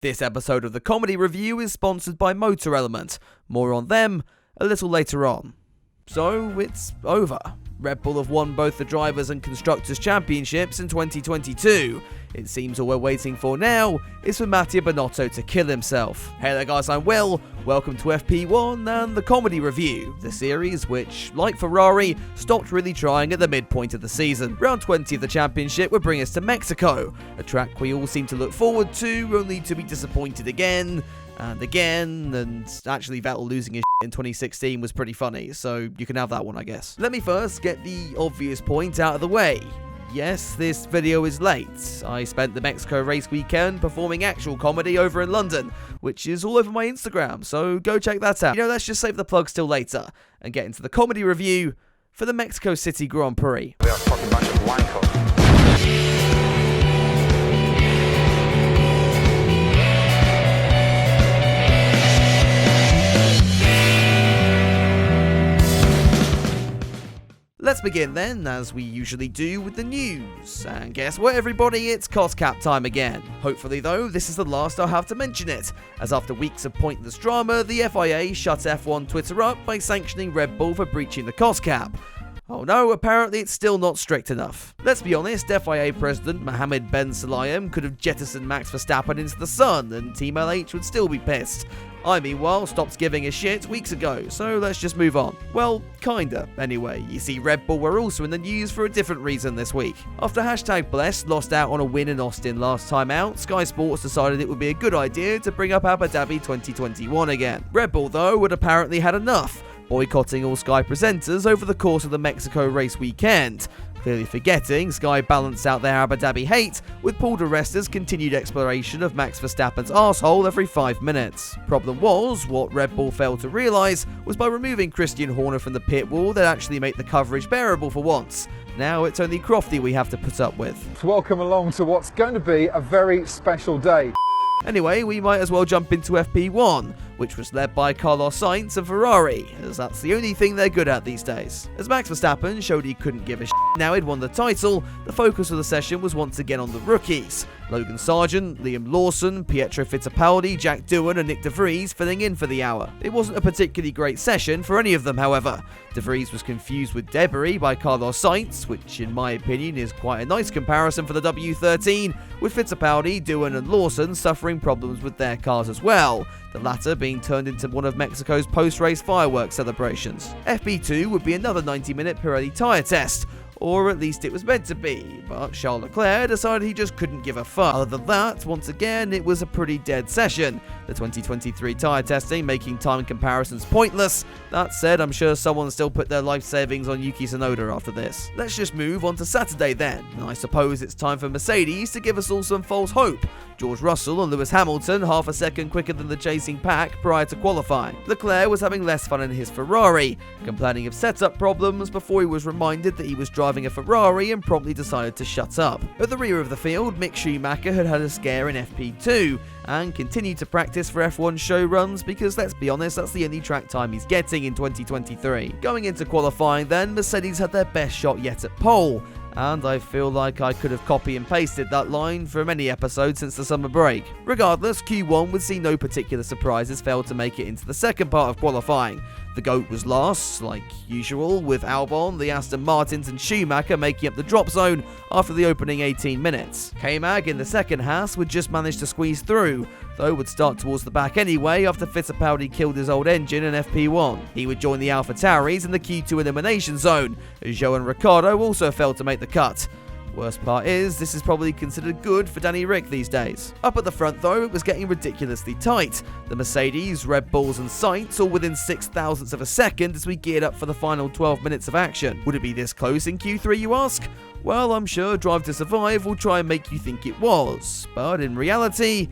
This episode of the Comedy Review is sponsored by Motor Element. More on them a little later on. So, it's over. Red Bull have won both the Drivers' and Constructors' Championships in 2022. It seems all we're waiting for now is for Mattia Binotto to kill himself. Hey there guys, I'm Will. Welcome to FP1 and the Comedy Review, the series which, like Ferrari, stopped really trying at the midpoint of the season. Round 20 of the championship would bring us to Mexico, a track we all seem to look forward to, only to be disappointed again, and actually Vettel losing his in 2016 was pretty funny, so you can have that one, I guess. Let me first get the obvious point out of the way. Yes, this video is late. I spent the Mexico race weekend performing actual comedy over in London, which is all over my Instagram, so go check that out. Let's just save the plugs till later, and get into the comedy review for the Mexico City Grand Prix. We are a fucking bunch of wankos. Let's begin then, as we usually do, with the news. And guess what everybody, it's cost cap time again. Hopefully though, this is the last I'll have to mention it, as after weeks of pointless drama, the FIA shut F1 Twitter up by sanctioning Red Bull for breaching the cost cap. Oh no, apparently it's still not strict enough. Let's be honest, FIA President Mohammed Ben Sulayem could have jettisoned Max Verstappen into the sun, and Team LH would still be pissed. I, meanwhile, stopped giving a shit weeks ago, so let's just move on. Well, kinda, anyway. You see, Red Bull were also in the news for a different reason this week. After #Blessed lost out on a win in Austin last time out, Sky Sports decided it would be a good idea to bring up Abu Dhabi 2021 again. Red Bull, though, had apparently had enough, boycotting all Sky presenters over the course of the Mexico race weekend. Clearly forgetting, Sky balanced out their Abu Dhabi hate with Paul di Resta's continued exploration of Max Verstappen's arsehole every 5 minutes. Problem was, what Red Bull failed to realise was by removing Christian Horner from the pit wall, they'd actually make the coverage bearable for once. Now it's only Crofty we have to put up with. Welcome along to what's going to be a very special day. Anyway, we might as well jump into FP1, which was led by Carlos Sainz of Ferrari, as that's the only thing they're good at these days. As Max Verstappen showed he couldn't give a shit now he'd won the title, the focus of the session was once again on the rookies. Logan Sargent, Liam Lawson, Pietro Fittipaldi, Jack Doohan and Nick De Vries filling in for the hour. It wasn't a particularly great session for any of them, however. De Vries was confused with debris by Carlos Sainz, which in my opinion is quite a nice comparison for the W13, with Fittipaldi, Doohan and Lawson suffering problems with their cars as well, the latter being turned into one of Mexico's post-race fireworks celebrations. FP2 would be another 90-minute Pirelli tyre test, or at least it was meant to be, but Charles Leclerc decided he just couldn't give a fuck. Other than that, once again, it was a pretty dead session, the 2023 tyre testing making time comparisons pointless. That said, I'm sure someone still put their life savings on Yuki Tsunoda after this. Let's just move on to Saturday then, and I suppose it's time for Mercedes to give us all some false hope. George Russell and Lewis Hamilton half a second quicker than the chasing pack prior to qualifying. Leclerc was having less fun in his Ferrari, complaining of setup problems before he was reminded that he was driving a Ferrari and promptly decided to shut up. At the rear of the field, Mick Schumacher had had a scare in FP2 and continued to practice for F1 show runs because, let's be honest, that's the only track time he's getting in 2023. Going into qualifying then, Mercedes had their best shot yet at pole, and I feel like I could have copy and pasted that line from any episode since the summer break. Regardless, Q1 would see no particular surprises fail to make it into the second part of qualifying. The GOAT was last, like usual, with Albon, the Aston Martins and Schumacher making up the drop zone after the opening 18 minutes. K-Mag in the second Haas would just manage to squeeze through, though would start towards the back anyway after Fittipaldi killed his old engine in FP1. He would join the AlphaTauris in the Q2 elimination zone, as Zhou and Ricciardo also failed to make the cut. Worst part is, this is probably considered good for Danny Rick these days. Up at the front though, it was getting ridiculously tight. The Mercedes, Red Bulls and Sainz all within 0.06 of a second as we geared up for the final 12 minutes of action. Would it be this close in Q3, you ask? Well, I'm sure Drive to Survive will try and make you think it was, but in reality,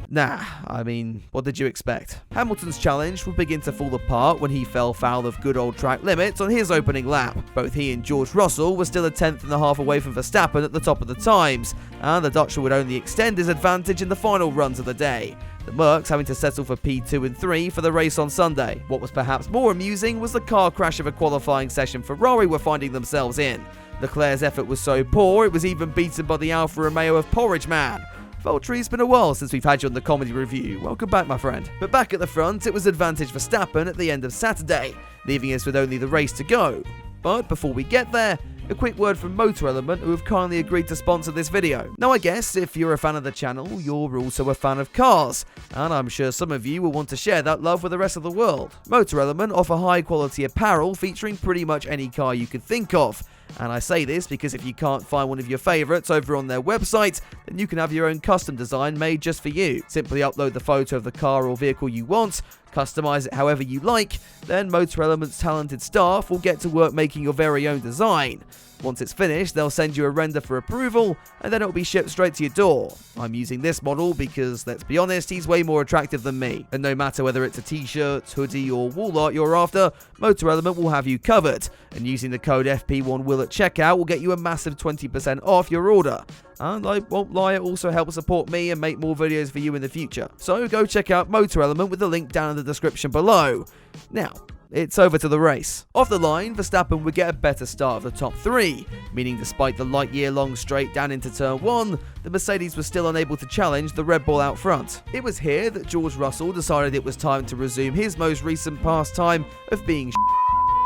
nah, I mean, what did you expect? Hamilton's challenge would begin to fall apart when he fell foul of good old track limits on his opening lap. Both he and George Russell were still a 10.5 away from Verstappen at the top of the times, and the Dutchman would only extend his advantage in the final runs of the day. The Mercs having to settle for P2 and 3 for the race on Sunday. What was perhaps more amusing was the car crash of a qualifying session Ferrari were finding themselves in. Leclerc's effort was so poor, it was even beaten by the Alfa Romeo of Porridge Man. Valtteri, it's been a while since we've had you on the comedy review. Welcome back, my friend. But back at the front, it was advantage Verstappen at the end of Saturday, leaving us with only the race to go. But before we get there, a quick word from Motor Element, who have kindly agreed to sponsor this video. Now I guess if you're a fan of the channel, you're also a fan of cars, and I'm sure some of you will want to share that love with the rest of the world. Motor Element offer high quality apparel featuring pretty much any car you could think of. And I say this because if you can't find one of your favourites over on their website, then you can have your own custom design made just for you. Simply upload the photo of the car or vehicle you want, customize it however you like, then Motor Element's talented staff will get to work making your very own design. Once it's finished, they'll send you a render for approval, and then it'll be shipped straight to your door. I'm using this model because, let's be honest, he's way more attractive than me. And no matter whether it's a t-shirt, hoodie, or wall art you're after, Motor Element will have you covered. And using the code FP1WILL at checkout will get you a massive 20% off your order. And I won't lie, it also helps support me and make more videos for you in the future. So go check out Motor Element with the link down in the description below. Now, it's over to the race. Off the line, Verstappen would get a better start of the top three, meaning despite the light year-long straight down into turn 1, the Mercedes was still unable to challenge the Red Bull out front. It was here that George Russell decided it was time to resume his most recent pastime of being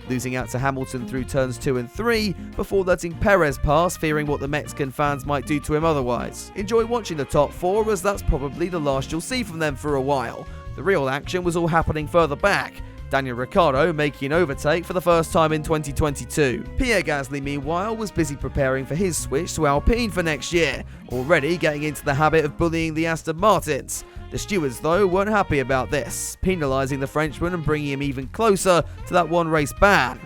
losing out to Hamilton through turns 2 and 3 before letting Perez pass, fearing what the Mexican fans might do to him otherwise. Enjoy watching the top 4 as that's probably the last you'll see from them for a while. The real action was all happening further back, Daniel Ricciardo making an overtake for the first time in 2022. Pierre Gasly, meanwhile, was busy preparing for his switch to Alpine for next year, already getting into the habit of bullying the Aston Martins. The stewards, though, weren't happy about this, penalising the Frenchman and bringing him even closer to that one race ban.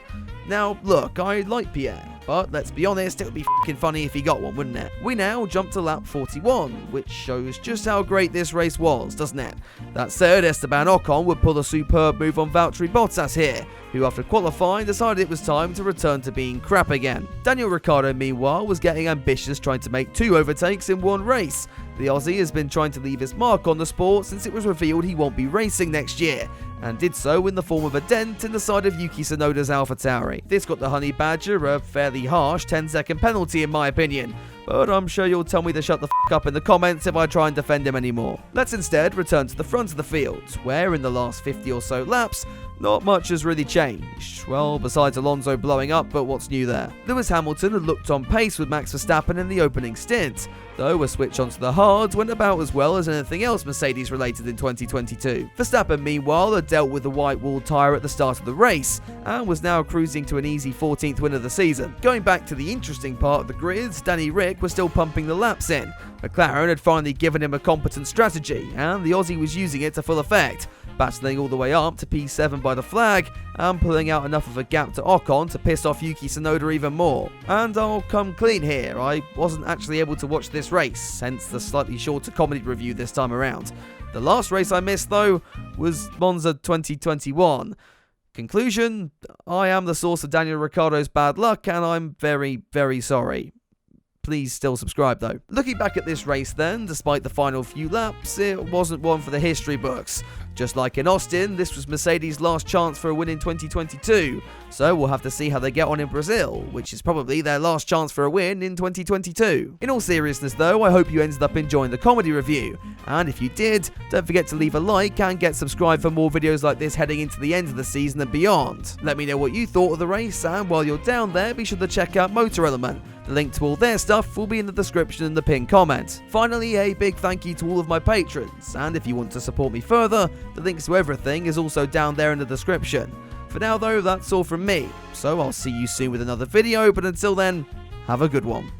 Now, look, I like Pierre, but let's be honest, it would be f***ing funny if he got one, wouldn't it? We now jump to lap 41, which shows just how great this race was, doesn't it? That said, Esteban Ocon would pull a superb move on Valtteri Bottas here, who after qualifying decided it was time to return to being crap again. Daniel Ricciardo, meanwhile, was getting ambitious trying to make 2 overtakes in one race. The Aussie has been trying to leave his mark on the sport since it was revealed he won't be racing next year, and did so in the form of a dent in the side of Yuki Tsunoda's AlphaTauri. This got the Honey Badger a fairly harsh 10-second penalty in my opinion, but I'm sure you'll tell me to shut the f*** up in the comments if I try and defend him anymore. Let's instead return to the front of the field, where in the last 50 or so laps, not much has really changed. Well, besides Alonso blowing up, but what's new there? Lewis Hamilton had looked on pace with Max Verstappen in the opening stint, though a switch onto the hards went about as well as anything else Mercedes related in 2022. Verstappen, meanwhile, had dealt with the white wall tyre at the start of the race, and was now cruising to an easy 14th win of the season. Going back to the interesting part of the grids, Danny Ric was still pumping the laps in. McLaren had finally given him a competent strategy, and the Aussie was using it to full effect, battling all the way up to P7 by the flag, and pulling out enough of a gap to Ocon to piss off Yuki Tsunoda even more. And I'll come clean here, I wasn't actually able to watch this race, hence the slightly shorter comedy review this time around. The last race I missed, though, was Monza 2021. Conclusion, I am the source of Daniel Ricciardo's bad luck, and I'm very, very sorry. Please still subscribe though. Looking back at this race then, despite the final few laps, it wasn't one for the history books. Just like in Austin, this was Mercedes' last chance for a win in 2022, so we'll have to see how they get on in Brazil, which is probably their last chance for a win in 2022. In all seriousness though, I hope you ended up enjoying the comedy review, and if you did, don't forget to leave a like and get subscribed for more videos like this heading into the end of the season and beyond. Let me know what you thought of the race, and while you're down there, be sure to check out Motor Element. The link to all their stuff will be in the description and the pinned comment. Finally, a big thank you to all of my patrons, and if you want to support me further, the links to everything is also down there in the description. For now though, that's all from me, so I'll see you soon with another video, but until then, have a good one.